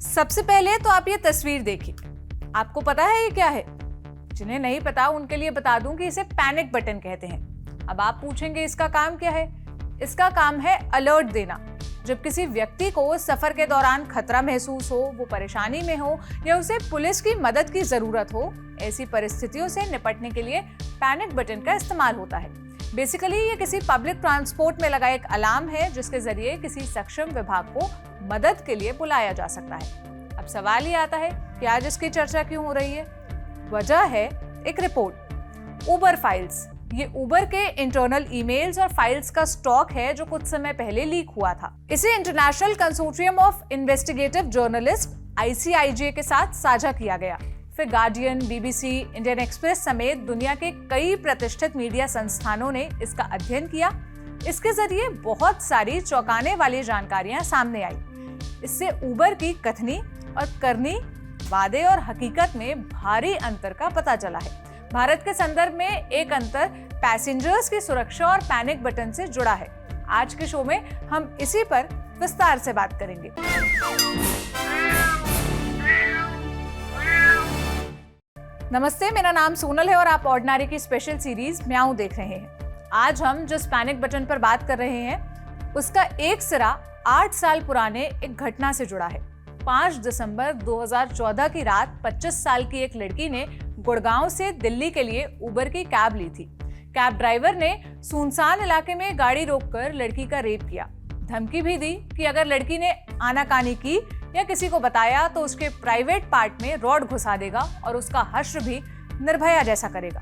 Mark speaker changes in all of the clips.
Speaker 1: सबसे पहले तो आप ये तस्वीर देखिए। आपको पता है ये क्या है? जिन्हें नहीं पता उनके लिए बता दूं कि इसे पैनिक बटन कहते हैं। अब आप पूछेंगे इसका काम क्या है? इसका काम है अलर्ट देना। जब किसी व्यक्ति को सफर के दौरान खतरा महसूस हो, वो परेशानी में हो या उसे पुलिस की मदद की जरूरत हो, ऐसी परिस्थितियों से निपटने के लिए पैनिक बटन का इस्तेमाल होता है। बेसिकली ये किसी पब्लिक ट्रांसपोर्ट में लगा एक अलार्म है जिसके जरिए किसी सक्षम विभाग को मदद के लिए बुलाया जा सकता है। अब सवाल ये आता है कि आज इसकी चर्चा क्यों हो रही है? वजह है एक रिपोर्ट, उबर फाइल्स। ये उबर के इंटरनल ईमेल्स और फाइल्स का स्टॉक है जो कुछ समय पहले लीक हुआ था। इसे international consortium of investigative journalist (ICIJ) के साथ साझा किया गया। फिर गार्डियन, BBC, इंडियन एक्सप्रेस समेत दुनिया के कई प्रतिष्ठित मीडिया संस्थानों ने इसका अध्ययन किया। इसके जरिए बहुत सारी चौंकाने वाली जानकारियां सामने आई। इससे उबर की कथनी और करनी, वादे और हकीकत में भारी अंतर का पता चला है। भारत के संदर्भ में एक अंतर पैसेंजर्स की सुरक्षा और पैनिक बटन से जुड़ा है। आज के शो में हम इसी पर विस्तार से बात करेंगे। नमस्ते, मेरा नाम सोनल है और आप ऑर्डिनरी की स्पेशल सीरीज म्याऊं देख रहे हैं। आज हम जिस पैनिक बटन पर बात कर रहे हैं उसका एक सिरा 8 साल पुराने एक घटना से जुड़ा है। 5 दिसंबर 2014 की रात 25 साल की एक लड़की ने गुड़गांव से दिल्ली के लिए उबर की कैब ली थी। कैब ड्राइवर ने सुनसान इलाके में गाड़ी रोककर लड़की का रेप किया। धमकी भी दी कि अगर लड़की ने आनाकानी की या किसी को बताया तो उसके प्राइवेट पार्ट में रॉड घुसा देगा और उसका हश्र भी निर्भया जैसा करेगा।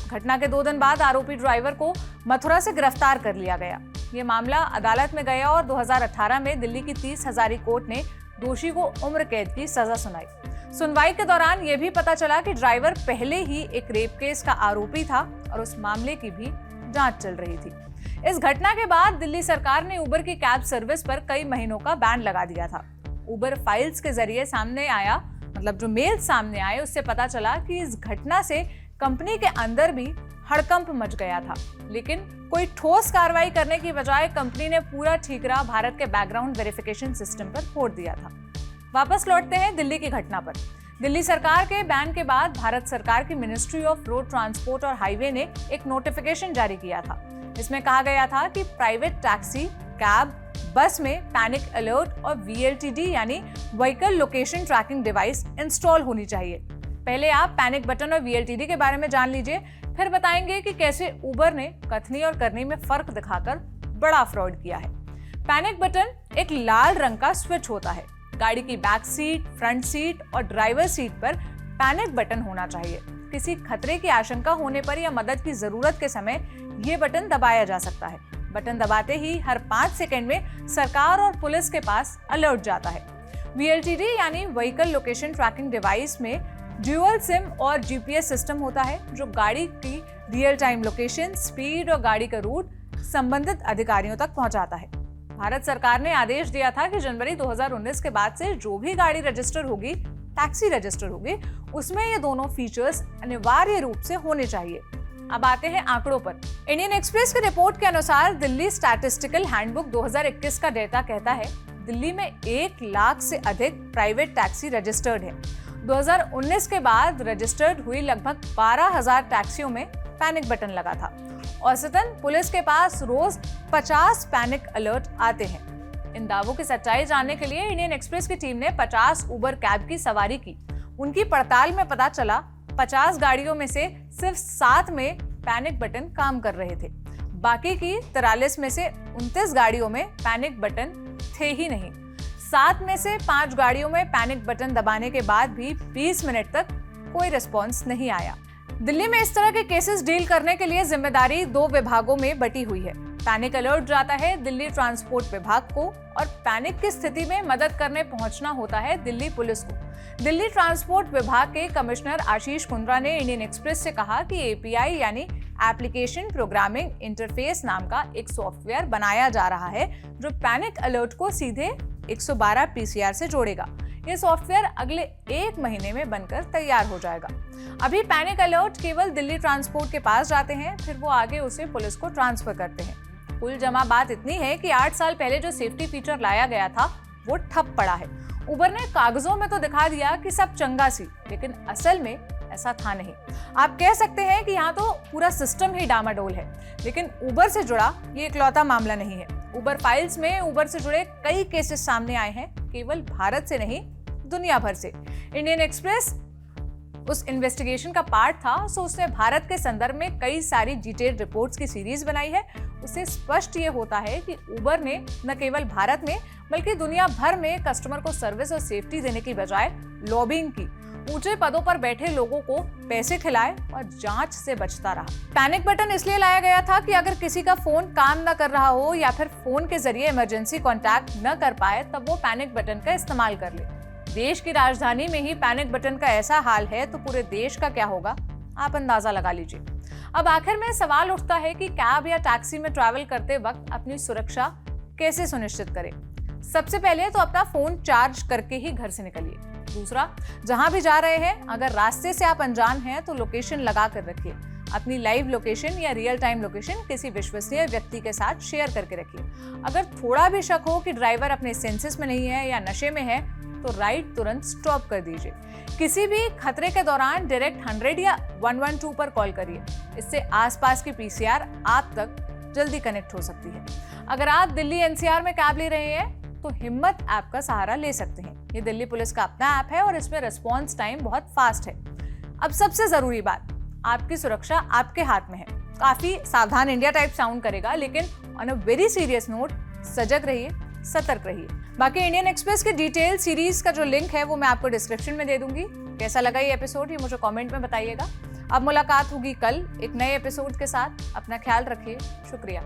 Speaker 1: घटना के 2 दिन बाद आरोपी ड्राइवर को मथुरा से गिरफ्तार कर लिया गया। ये मामला अदालत में गया और 2018 में दिल्ली की 30 हजारी कोर्ट ने दोषी को उम्र कैद की सजा सुनाई। सुनवाई के दौरान यह भी पता चला कि ड्राइवर पहले ही एक रेप केस का आरोपी था और उस मामले की भी जांच चल रही थी। इस घटना के बाद दिल्ली सरकार ने उबर की कैब सर्विस पर कई महीनों का बैन लगा दिया था। उबर फाइल्स के जरिए सामने आया, मतलब जो मेल सामने आए, उससे पता चला कि इस घटना से कंपनी के अंदर भी हड़कंप मच गया था। लेकिन कोई ठोस कार्रवाई करने की बजाय कंपनी ने पूरा ठीकरा भारत के बैकग्राउंड वेरिफिकेशन सिस्टम पर फोड़ दिया था। वापस लौटते हैं दिल्ली की घटना पर। दिल्ली सरकार के बैन के बाद भारत सरकार की मिनिस्ट्री ऑफ रोड ट्रांसपोर्ट और हाईवे ने एक नोटिफिकेशन जारी किया था। इसमें कहा गया था कि प्राइवेट टैक्सी, कैब, बस में पैनिक अलर्ट और VLTD यानी vehicle location tracking device install होनी चाहिए। पहले आप पैनिक बटन और VLTD के बारे में जान लीजिए, फिर बताएंगे कि कैसे उबर ने कथनी और करनी में फर्क दिखाकर बड़ा फ्रॉड किया है। पैनिक बटन एक लाल रंग का स्विच होता है। गाड़ी की बैक सीट, फ्रंट सीट और ड्राइवर सीट पर पैनिक बटन होना चाहिए। किसी खतरे की आशंका होने पर या मदद की जरूरत के समय ये बटन दबाया जा सकता है। बटन दबाते ही हर 5 सेकंड में सरकार और पुलिस के पास अलर्ट जाता है। VLTD यानी व्हीकल लोकेशन ट्रैकिंग डिवाइस में ड्यूअल सिम और GPS सिस्टम होता है जो गाड़ी की रियल टाइम लोकेशन, स्पीड और गाड़ी का रूट संबंधित अधिकारियों तक पहुंचाता है। भारत सरकार ने आदेश दिया था कि जनवरी 2019 के बाद से जो भी गाड़ी रजिस्टर होगी, टैक्सी रजिस्टर होगी, उसमें ये दोनों फीचर्स अनिवार्य रूप से होने चाहिए। अब आते हैं आंकड़ों पर। इंडियन एक्सप्रेस की रिपोर्ट के अनुसार दिल्ली स्टैटिस्टिकल हैंडबुक 2021 का डेटा कहता है दिल्ली में 1 लाख से अधिक प्राइवेट टैक्सी रजिस्टर्ड है। 2019 के बाद रजिस्टर्ड हुई लगभग 12,000 टैक्सियों में पैनिक बटन लगा था। औसतन पुलिस के पास रोज 50 पैनिक अलर्ट आते हैं। इन दावों की सच्चाई जानने के लिए इंडियन एक्सप्रेस की टीम ने 50 उबर कैब की सवारी की। उनकी पड़ताल में पता चला 50 गाड़ियों में से सिर्फ 7 में पैनिक बटन काम कर रहे थे। बाकी की 43 में से 29 गाड़ियों में पैनिक बटन थे ही नहीं। 7 में से 5 गाड़ियों में पैनिक बटन दबाने के बाद भी 20 मिनट तक कोई रिस्पॉन्स नहीं आया। दिल्ली में इस तरह के केसेस डील करने के लिए जिम्मेदारी 2 विभागों में बटी हुई है। पैनिक अलर्ट जाता है दिल्ली ट्रांसपोर्ट विभाग को और पैनिक की स्थिति में मदद करने पहुंचना होता है दिल्ली पुलिस को। दिल्ली ट्रांसपोर्ट विभाग के कमिश्नर आशीष कुंद्रा ने इंडियन एक्सप्रेस से कहा कि API यानी एप्लीकेशन प्रोग्रामिंग इंटरफेस नाम का एक सॉफ्टवेयर बनाया जा रहा है जो पैनिक अलर्ट को सीधे 112 PCR से जोड़ेगा। ये सॉफ्टवेयर अगले 1 महीने में बनकर तैयार हो जाएगा। अभी पैनिक अलर्ट केवल दिल्ली ट्रांसपोर्ट के पास जाते हैं, फिर वो आगे उसे पुलिस को ट्रांसफर करते हैं। कुल जमा बात इतनी है कि 8 साल पहले जो सेफ्टी फीचर लाया गया था वो ठप पड़ा है। उबर ने कागजों में तो दिखा दिया कि सब चंगा सी, लेकिन असल में ऐसा था नहीं। आप कह सकते हैं कि यहाँ तो पूरा सिस्टम ही डामाडोल है। लेकिन उबर से जुड़ा ये इकलौता मामला नहीं है। उबर फाइल्स में उबर से जुड़े कई केसेस सामने आए हैं, केवल भारत से नहीं, दुनिया भर से। इंडियन एक्सप्रेस उस इन्वेस्टिगेशन का पार्ट था, सो उसने भारत के संदर्भ में कई सारी डिटेल्ड रिपोर्ट्स की सीरीज बनाई है। उससे स्पष्ट ये होता है कि उबर ने न केवल भारत में बल्कि दुनिया भर में कस्टमर को सर्विस और सेफ्टी देने की बजाय लॉबिंग की, ऊंचे पदों पर बैठे लोगों को पैसे खिलाए और जांच से बचता रहा। पैनिक बटन इसलिए लाया गया था कि अगर किसी का फोन काम न कर रहा हो या फिर फोन के जरिए इमरजेंसी कॉन्टैक्ट न कर पाए, तब वो पैनिक बटन का इस्तेमाल कर ले। देश की राजधानी में ही पैनिक बटन का ऐसा हाल है तो पूरे देश का क्या होगा, आप अंदाजा लगा लीजिए। अब आखिर में सवाल उठता है कि कैब या टैक्सी में ट्रैवल करते वक्त अपनी सुरक्षा कैसे सुनिश्चित करें। सबसे पहले तो अपना फोन चार्ज करके ही घर से निकलिए। दूसरा, जहां भी जा रहे हैं, अगर रास्ते से आप अनजान हैं तो लोकेशन लगा कर रखिए। अपनी लाइव लोकेशन या रियल टाइम लोकेशन किसी विश्वसनीय व्यक्ति के साथ शेयर करके रखिए। अगर थोड़ा भी शक हो कि ड्राइवर अपने सेंसेस में नहीं है या नशे में है, तो राइड तुरंत स्टॉप कर दीजिए। किसी भी खतरे के दौरान डायरेक्ट 100 या 112 पर कॉल करिए। इससे आसपास की पीसीआर आप तक जल्दी कनेक्ट हो सकती है। अगर आप दिल्ली एनसीआर में कैब ले रहे हैं तो हिम्मत ऐप का सहारा ले सकते हैं। ये दिल्ली पुलिस का अपना ऐप है और इसमें रिस्पॉन्स टाइम बहुत फास्ट है। अब सबसे जरूरी बात, आपकी सुरक्षा आपके हाथ में है। काफी सावधान इंडिया टाइप साउंड करेगा, लेकिन on a very serious note, सजग रहिए, सतर्क रहिए। बाकी इंडियन एक्सप्रेस के डिटेल सीरीज का जो लिंक है वो मैं आपको डिस्क्रिप्शन में दे दूंगी। कैसा लगा ये एपिसोड, ये मुझे कमेंट में बताइएगा। अब मुलाकात होगी कल एक नए एपिसोड के साथ। अपना ख्याल रखिए। शुक्रिया।